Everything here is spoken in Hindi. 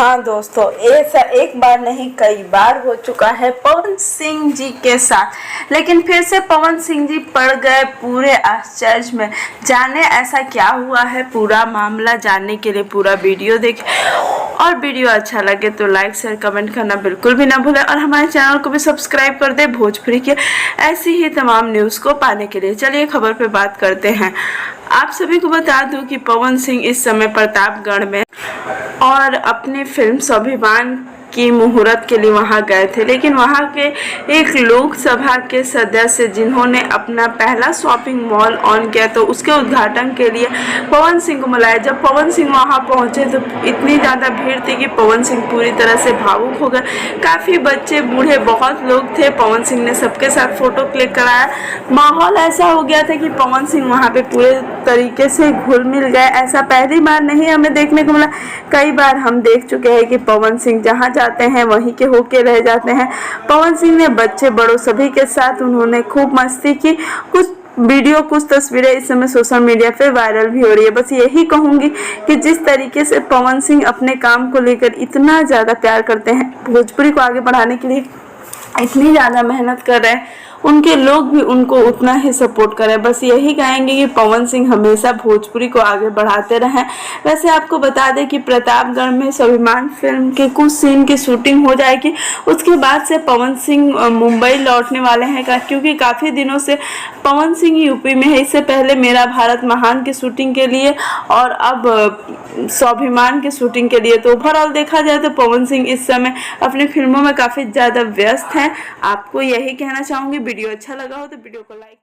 हाँ दोस्तों, ऐसा एक बार नहीं कई बार हो चुका है पवन सिंह जी के साथ। लेकिन फिर से पवन सिंह जी पड़ गए पूरे आश्चर्य में। जाने ऐसा क्या हुआ है, पूरा मामला जानने के लिए पूरा वीडियो देखें। और वीडियो अच्छा लगे तो लाइक शेयर कमेंट करना बिल्कुल भी ना भूलें और हमारे चैनल को भी सब्सक्राइब कर दें भोजपुरी के ऐसी ही तमाम न्यूज़ को पाने के लिए। चलिए खबर पे बात करते हैं। आप सभी को बता दूं कि पवन सिंह इस समय प्रतापगढ़ में और अपने फिल्म स्वाभिमान की मुहूर्त के लिए वहां गए थे। लेकिन वहां के एक लोकसभा के सदस्य जिन्होंने अपना पहला शॉपिंग मॉल ऑन किया तो उसके उद्घाटन के लिए पवन सिंह को बुलाया। जब पवन सिंह वहां पहुंचे तो इतनी ज़्यादा भीड़ थी कि पवन सिंह पूरी तरह से भावुक हो गए। काफ़ी बच्चे बूढ़े बहुत लोग थे। पवन सिंह ने सबके साथ फ़ोटो क्लिक कराया। माहौल ऐसा हो गया था कि पवन सिंह वहाँ पे पूरे तरीके से घुल मिल गए। ऐसा पहली बार नहीं हमें देखने को मिला। कई बार हम देख चुके हैं कि पवन सिंह जहाँ जाते हैं वहीं के होके रह जाते हैं। पवन सिंह ने बच्चे बड़ों सभी के साथ उन्होंने खूब मस्ती की। कुछ वीडियो कुछ तस्वीरें इस समय सोशल मीडिया पे वायरल भी हो रही है। बस यही कहूँगी कि जिस तरीके से पवन सिंह अपने काम को लेकर इतना ज़्यादा प्यार करते हैं, भोजपुरी को आगे बढ़ाने के लिए इतनी ज़्यादा मेहनत कर रहे हैं, उनके लोग भी उनको उतना ही सपोर्ट करें। बस यही कहेंगे कि पवन सिंह हमेशा भोजपुरी को आगे बढ़ाते रहें। वैसे आपको बता दें कि प्रतापगढ़ में स्वाभिमान फिल्म के कुछ सीन की शूटिंग हो जाएगी। उसके बाद से पवन सिंह मुंबई लौटने वाले हैं क्योंकि काफ़ी दिनों से पवन सिंह यूपी में है। इससे पहले मेरा भारत महान की शूटिंग के लिए और अब स्वाभिमान की शूटिंग के लिए। तो ओवरऑल देखा जाए तो पवन सिंह इस समय अपनी फिल्मों में काफ़ी ज़्यादा व्यस्त हैं। आपको यही कहना चाहूँगी। वीडियो अच्छा लगा हो तो वीडियो को लाइक